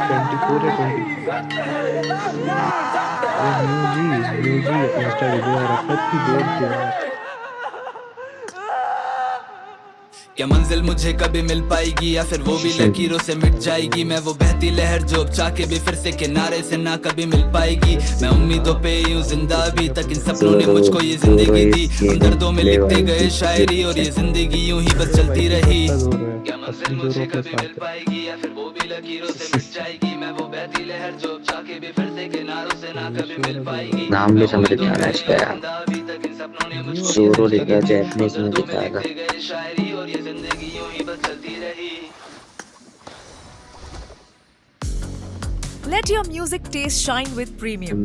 24 या 20। अरे न्यू जी Insta video रखा इतनी देर से यार। क्या मंजिल मुझे कभी मिल पाएगी या फिर वो भी लकीरों से मिट जाएगी। मैं वो बहती लहर जो अब चाह भी फिर से किनारे से ना कभी मिल पाएगी। मैं उम्मीदों पे यूं जिंदा अभी तक, इन सपनों ने मुझको ये जिंदगी दी। उन दर्दों में लिखते गए शायरी और ये जिंदगी यूं ही बस चलती रही। क्या मंजिल मुझे कभी मिल पाएगी या फिर वो भी लकीरों से मिट जाएगी। मैं वो बहती लहर जो अब चाह भी फिर से किनारों से ना कभी मिल पाएगी। नाम भी समझ नहीं आ रहा इसका यार। अभी तक इन सपनों ने मुझको जोरो लिखा जैपनीज में लिखा था। शायरी और ये जिंदगी यूं ही बस चलती रही। Let your music taste shine with Premium.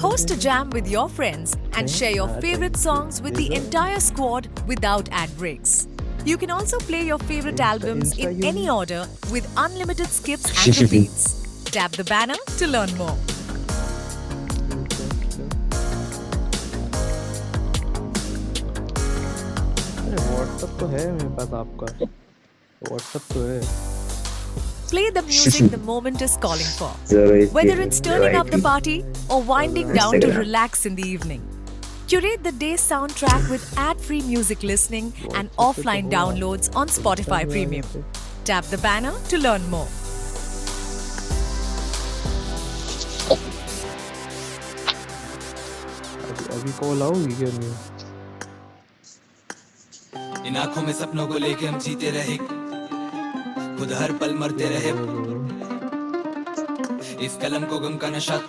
Host a jam with your friends and share your favorite songs with the entire squad without ad breaks. You can also play your favorite albums in any order with unlimited skips and repeats. Tap the banner to learn more. WhatsApp तो है मेरे पास आपका, WhatsApp तो है। Play the music the moment is calling for. Whether it's turning up the party or winding down to relax in the evening. Curate the day's soundtrack with ad-free music listening and offline downloads on Spotify Premium. Tap the banner to learn more. अभी call आऊंगी क्या नहीं? इन आंखों में सपनों को लेके हम जीते रहे, खुद हर पल मरते रहे। इस कलम को गम का नशा,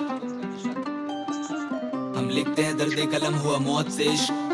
हम लिखते हैं दर्द कलम हुआ मौत से इश्क।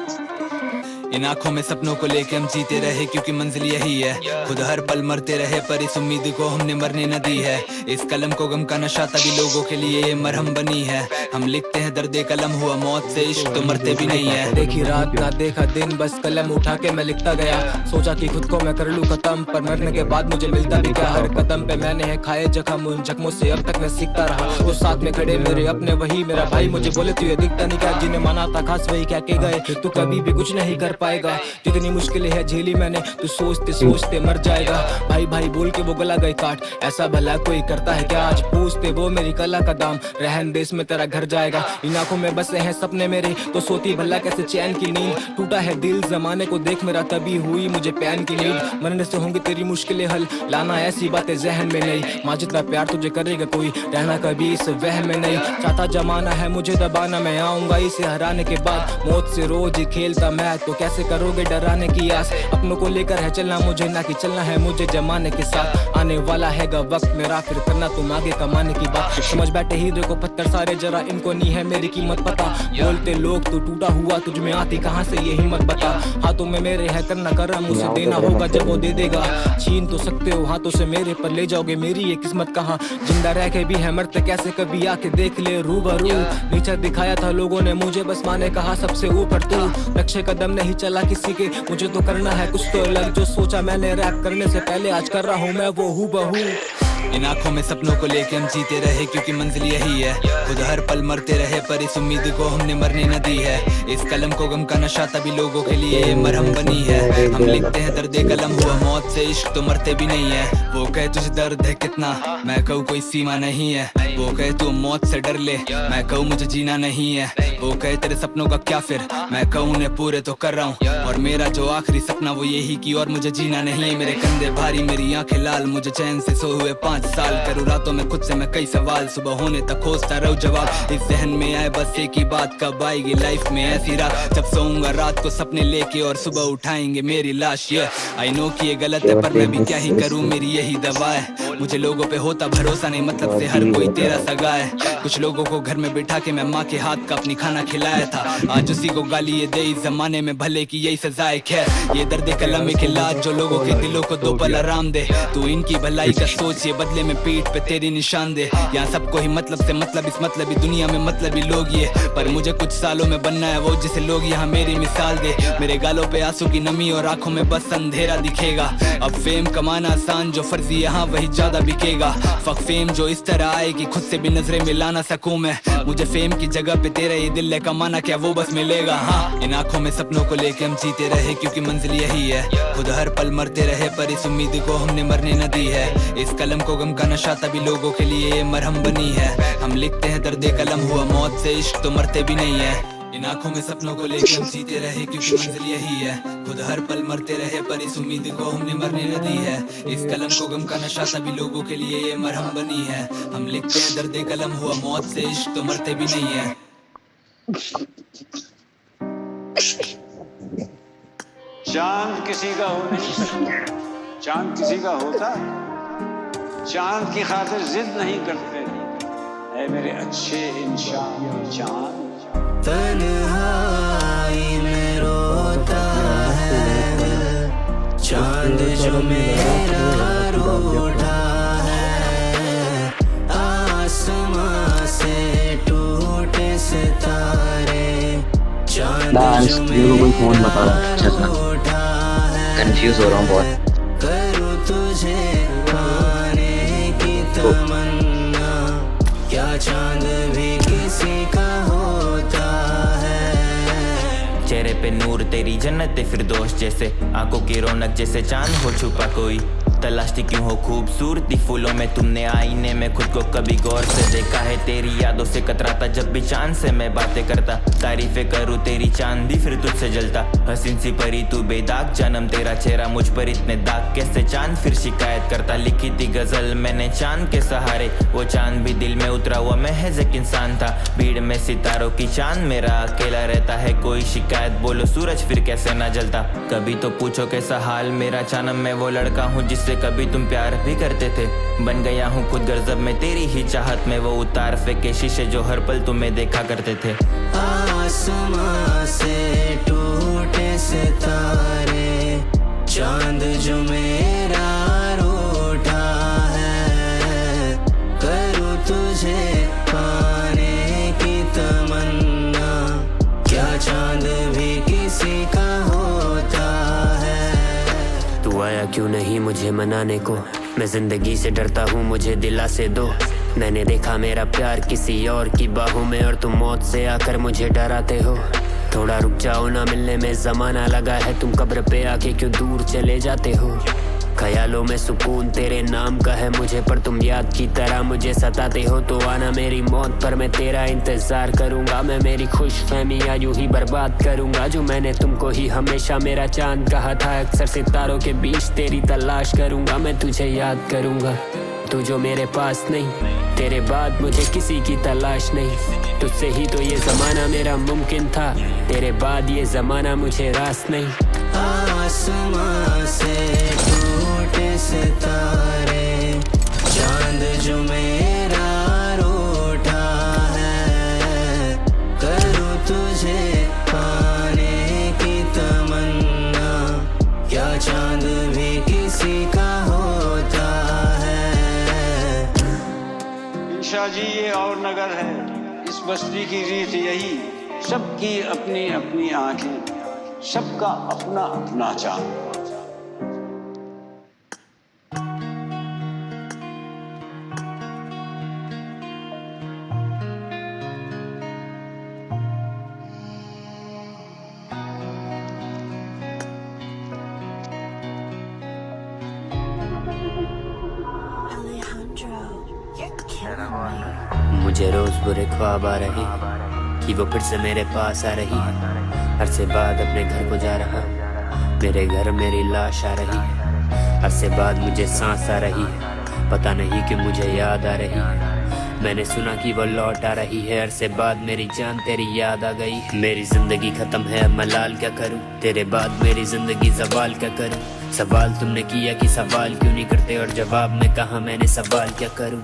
इन आंखों में सपनों को लेके हम जीते रहे क्योंकि मंजिल यही है, खुद हर पल मरते रहे पर इस उम्मीद को हमने मरने न दी है। इस कलम को गम का नशा तभी लोगों के लिए ये मरहम बनी है। हम लिखते हैं दर्द कलम हुआ मौत से इश्क तो मरते भी नहीं है। देखी रात ना देखा दिन, बस कलम उठा के मैं लिखता गया। सोचा कि खुद को मैं कर लूं खत्म, पर मरने के बाद मुझे मिलता भी क्या। हर कदम पे मैंने है खाए जख्म, उन जख्मों से अब तक मैं सीखता रहा। वो साथ में खड़े मेरे अपने वही मेरा भाई मुझे बोले तू ये दिखता नहीं क्या। जिन्हें माना था खास वही कह के गए तू कभी भी कुछ नहीं कर पाएगा। जितनी मुश्किलें है झेली मैंने तू सोचते सोचते मर जाएगा। भाई भाई बोल के वो गला गए काट, ऐसा भला कोई करता है क्या। आज पूछते वो मेरी कला का दाम, रहन देश में तेरा घर जाएगा। इन आंखों में बसे हैं सपने मेरे, तो सोती भला कैसे चैन की नींद। टूटा है दिल जमाने को देख मेरा, तभी हुई मुझे पैन की नींद। मरने से होंगी तेरी मुश्किलें हल, लाना ऐसी बातें जहन में नहीं। माँ जितना प्यार तुझे करेगा कोई, रहना कभी इस वहम में नहीं। चाहता जमाना है मुझे दबाना, मैं आऊंगा इसे हराने के बाद। मौत से रोज ही खेलता मैं, तो कैसे करोगे डराने की आस। अपनों को लेकर है चलना मुझे, ना कि चलना है मुझे जमाने के साथ। आने वाला हैगा वक्त मेरा, फिर करना तुम आगे कमाने की बात। समझ बैठे ही देखो पत्थर सारे, जरा इनको नहीं है मेरी कीमत पता। बोलते लोग तू टूटा हुआ, तुझ में आती कहाँ से ये हिम्मत बता। हाथों में मेरे है करना करम, उसे देना होगा जब वो दे देगा। छीन तो सकते हो हाथों से मेरे, पर ले जाओगे मेरी ये किस्मत कहाँ। जिंदा रह के भी है मरते कैसे, कभी आके देख ले रूबरू। नीचे दिखाया था लोगों ने मुझे, बस माने कहा सबसे ऊपर तू। नक्शे कदम नहीं चला किसी के, मुझे तो करना है कुछ तो अलग। जो सोचा मैंने रैप करने से पहले, आज कर रहा हूँ मैं वो हूबहू। इन आंखों में सपनों को लेके हम जीते रहे क्योंकि मंजिल यही है, खुद हर पल मरते रहे पर इस उम्मीद को हमने मरने न दी है। इस कलम को गम का नशा तभी लोगों के लिए ये मरहम बनी है। हम लिखते हैं दर्द कलम हुआ मौत से इश्क तो मरते भी नहीं है। वो कहे तुझे दर्द है कितना, मैं कहूँ कोई सीमा नहीं है। वो कहे तू मौत से डर ले, मैं कहूँ मुझे जीना नहीं है। वो कहे तेरे सपनों का क्या फिर, मैं कहूँ उन्हें पूरे तो कर रहा हूँ। और मेरा जो आखिरी सपना वो यही कि और मुझे जीना नहीं। मेरे कंधे भारी मेरी आंखें लाल, मुझे चैन से सो हुए 5 साल। करूँ रातों में खुद से मैं कई सवाल, सुबह होने तक खोजता रहूं जवाब। इस जहन में आए बस एक ही बात, कब आएगी लाइफ में ऐसी रात जब सोऊंगा रात को सपने लेके और सुबह उठाएंगे मेरी लाश। ये आई नो कि ये गलत है पर मैं भी क्या ही करूं, मेरी यही दवा है। मुझे लोगों पे होता भरोसा नहीं, मतलब से हर कोई तेरा सगा है। कुछ लोगों को घर में बिठा के मैं माँ के हाथ का अपनी खाना खिलाया था। आज उसी को गाली ये दे इस जमाने में भले की यही सजा है। खैर ये दर्द कलम के लाज जो लोगों के दिलों को दो पल आराम दे। तू इनकी भलाई का सोच, ये बदले में पीठ पे तेरी निशान दे। यहाँ सबको ही मतलब से मतलब, इस मतलबी दुनिया में मतलबी लोग ये। पर मुझे कुछ सालों में बनना है वो जिसे लोग यहाँ मेरी मिसाल दे। मेरे गालों पे आंसू की नमी और आंखों में बस अंधेरा दिखेगा। अब फेम कमाना आसान, जो फर्जी यहाँ वही ज्यादा बिकेगा। फक फेम जो इस तरह आए कि खुद से भी नजरें मिला ना सकूं मैं। मुझे फेम की जगह पे तेरा ये दिल है कमाना, क्या वो बस मिलेगा। हाँ इन आंखों में सपनों को लेके हम जीते रहे क्योंकि मंजिल यही है, खुद हर पल मरते रहे पर इस उम्मीद को हमने मरने न दी है। इस कलम को गम का नशा तभी लोगों के लिए ये मरहम बनी है। हम लिखते हैं दर्द कलम, हुआ मौत से इश्क तो मरते भी नहीं है। इन आंखों में सपनों को लेके हम जीते रहे क्योंकि मंजिल यही है। खुद हर पल मरते रहे पर इस उम्मीद को हमने मरने न दी है। इस कलम को गम का नशा सभी लोगों के लिए ये मरहम बनी है। हम लिखते हैं दर्द कलम, हुआ मौत से इश्क तो मरते भी नहीं है। चांद किसी का हो नहीं सकता, चांद किसी का होता है। चांद की खातिर जिद नहीं करते ऐ मेरे अच्छे इंसान चांद। तन्हाई में रोता है चांद जो मेरा रूठा है। आसमां से टूटे सितारे चांद जो मेरा रूठा है। कंफ्यूज हो रहा हूँ बहुत। करूँ तुझे पाने की तमन्ना, क्या चांद भी किसी का होता है। चेहरे पे नूर तेरी जन्नत फिरदौस जैसे, आंखों की रौनक जैसे चांद हो छुपा कोई। तलाशती क्यों हो खूबसूरती फूलों में, तुमने आईने में खुद को कभी गौर से देखा है। तेरी यादों से कतराता जब भी चांद से मैं बातें करता। तारीफें करूँ तेरी चांदी फिर तुझसे जलता। हसीन सी परी तू बेदाग जन्म, तेरा चेहरा मुझ पर इतने दाग कैसे चांद फिर शिकायत करता। लिखी थी गजल मैंने चांद के सहारे, वो चांद भी दिल में उतरा हुआ महज एक इंसान था। भीड़ में सितारों की चांद मेरा अकेला रहता है, कोई शिकायत बोलो सूरज फिर कैसे ना जलता। कभी तो पूछो कैसा हाल मेरा जानम, मैं वो लड़का हूँ जिससे कभी तुम प्यार भी करते थे। बन गया हूँ खुद गर्जब में तेरी ही चाहत में, वो उतार फेंके शीशे जो हर पल तुम्हें देखा करते थे। आसमां से टूटे सितारे चांद जो मेरा रूठा है। करूँ तुझे पाने की तमन्ना, क्या चांद भी किसी का होता है। तू आया क्यों नहीं मुझे मनाने को, मैं जिंदगी से डरता हूँ मुझे दिलासे दो। मैंने देखा मेरा प्यार किसी और की बाहों में, और तुम मौत से आकर मुझे डराते हो। थोड़ा रुक जाओ ना, मिलने में जमाना लगा है। तुम कब्र पे आके क्यों दूर चले जाते हो। ख्यालों में सुकून तेरे नाम का है मुझे, पर तुम याद की तरह मुझे सताते हो। तो आना मेरी मौत पर मैं तेरा इंतजार करूंगा। मैं मेरी खुश फहमियाँ यूं ही बर्बाद करूंगा। जो मैंने तुमको ही हमेशा मेरा चांद कहा था, अक्सर सितारों के बीच तेरी तलाश करूंगा। मैं तुझे याद करूंगा, तू जो मेरे पास नहीं, तेरे बाद मुझे किसी की तलाश नहीं। तुझसे ही तो ये जमाना मेरा मुमकिन था, तेरे बाद ये जमाना मुझे रास नहीं। आसमां से टूटे सितारे चांद जो मेरा रूठा है। करूँ तुझे पाने की तमन्ना, क्या चांद भी किसी का होता है। इंशा जी ये और नगर है, इस बस्ती की रीत यही। सबकी अपनी अपनी आंखें, सबका अपना अपना चांद। मुझे रोज बुरे ख्वाब आ रहे कि वो फिर से मेरे पास आ रही। अरसे बाद अपने घर को जा रहा, मेरे घर मेरी लाश आ रही। अरसे बाद मुझे सांस आ रही, पता नहीं कि मुझे याद आ रही। मैंने सुना कि वो लौट आ रही है। अरसे बाद मेरी जान तेरी याद आ गई। मेरी जिंदगी खत्म है अब मैं लाल क्या करूं, तेरे बाद मेरी जिंदगी सवाल क्या करूं। सवाल तुमने किया कि सवाल क्यों नहीं करते, और जवाब में कहा मैंने सवाल क्या करूं।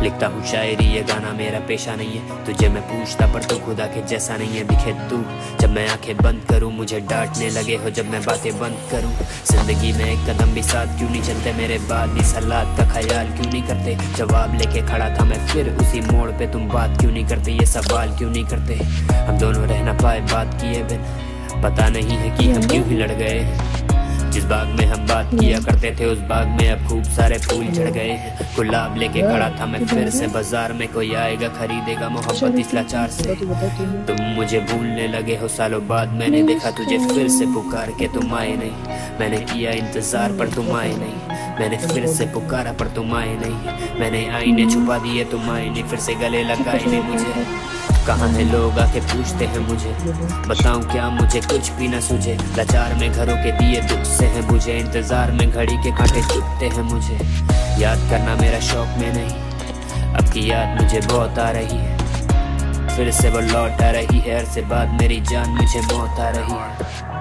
लिखता हूँ शायरी ये गाना मेरा पेशा नहीं है, तुझे मैं पूछता पर तू खुदा के जैसा नहीं है दिखे तू। जब मैं आंखें बंद करूँ मुझे डांटने लगे हो, जब मैं बातें बंद करूँ। जिंदगी में एक कदम भी साथ क्यों नहीं चलते, मेरे बाद इस हालात का ख्याल क्यों नहीं करते। जवाब लेके खड़ा था मैं फिर उसी मोड़ पे, तुम बात क्यों नहीं करते, ये सवाल क्यों नहीं करते। हम दोनों रह ना पाए बात किए बिन, पता नहीं है कि हम क्यों ही लड़ गए। जिस बाग में हम बात किया करते थे उस बाग में अब खूब सारे फूल झड़ गए हैं। गुलाब लेके खड़ा था मैं फिर से बाजार में, कोई आएगा खरीदेगा मोहब्बत इस लाचार से। तुम मुझे भूलने लगे हो सालों बाद, मैंने देखा तुझे फिर से पुकार के तुम आए नहीं। मैंने किया इंतजार पर तुम आए नहीं। मैंने फिर से पुकारा पर तुम आए नहीं, मैंने आईने छुपा दिए तुम आए नहीं, फिर से गले लगाए नहीं मुझे। कहाँ है लोग आके पूछते हैं मुझे, बताऊं क्या मुझे कुछ भी न सूझे। लाचार में घरों के दिए दुख से है मुझे, इंतजार में घड़ी के कांटे चुभते हैं मुझे। याद करना मेरा शौक में नहीं, अब की याद मुझे बहुत आ रही है, फिर से वो लौट आ रही है। अरसे बाद मेरी जान मुझे मौत आ रही है।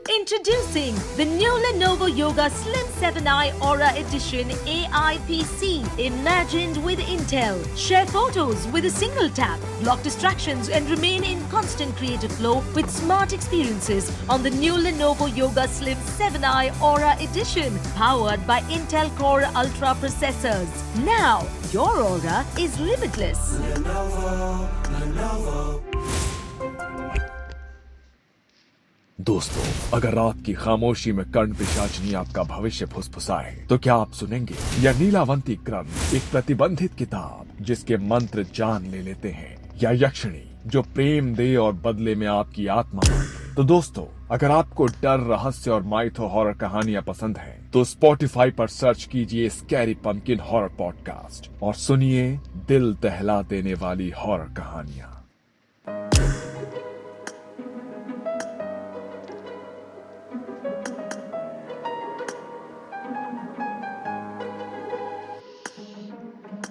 Introducing the new Lenovo Yoga Slim 7i Aura Edition AIPC, imagined with Intel. Share photos with a single tap, block distractions and remain in constant creative flow with smart experiences on the new Lenovo Yoga Slim 7i Aura Edition, powered by Intel Core Ultra processors. Now, your aura is limitless. दोस्तों, अगर रात की खामोशी में कर्ण पिशाचनी आपका भविष्य फुसफुसाए तो क्या आप सुनेंगे? या नीलावंती ग्रंथ, एक प्रतिबंधित किताब जिसके मंत्र जान ले लेते हैं, या यक्षिणी जो प्रेम दे और बदले में आपकी आत्मा मांगे? तो दोस्तों, अगर आपको डर, रहस्य और माइथो हॉरर कहानियां पसंद हैं, तो स्पॉटिफाई पर सर्च कीजिए स्कैरी पंपकिन हॉरर पॉडकास्ट और सुनिए दिल दहला देने वाली हॉरर कहानियां।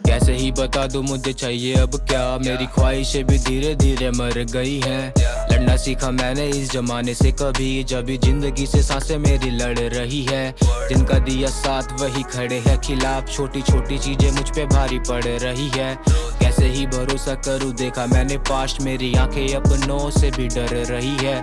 कैसे ही बता दूं मुझे चाहिए अब क्या, मेरी ख्वाहिशें भी धीरे धीरे मर गई हैं। लड़ना सीखा मैंने इस जमाने से कभी, जब भी जिंदगी से सांसें मेरी लड़ रही है। जिनका दिया साथ वही खड़े हैं खिलाफ, छोटी छोटी चीजें मुझ पे भारी पड़ रही है। कैसे ही भरोसा करूं, देखा मैंने पास्ट, मेरी आंखें अपनों से भी डर रही है।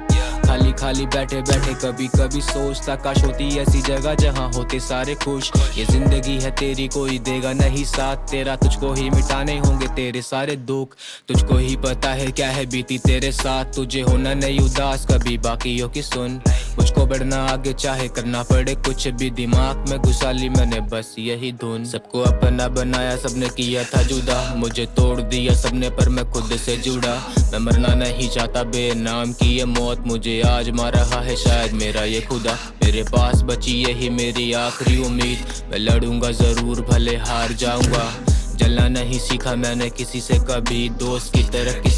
खाली खाली बैठे बैठे कभी कभी सोचता, काश होती ऐसी जगह जहां होते सारे खुश। ये जिंदगी है तेरी, कोई देगा नहीं साथ तेरा, तुझको ही मिटाने होंगे तेरे सारे दुख। तुझको ही पता है क्या है बीती तेरे साथ, तुझे होना नहीं उदास कभी बाकियों की सुन। मुझको बढ़ना आगे चाहे करना पड़े कुछ भी, दिमाग में घुसा ली मैंने बस यही धुन। सबको अपना बनाया सबने किया था जुदा, मुझे तोड़ दिया सबने पर मैं खुद से जुड़ा। मैं मरना नहीं चाहता बेनाम की ये मौत, मुझे आज मार रहा है शायद मेरा ये खुदा। मेरे पास बची यही मेरी आखिरी उम्मीद, मैं लड़ूंगा जरूर भले हार जाऊंगा। जलना नहीं सीखा मैंने किसी से कभी, दोस्त की तरह किसे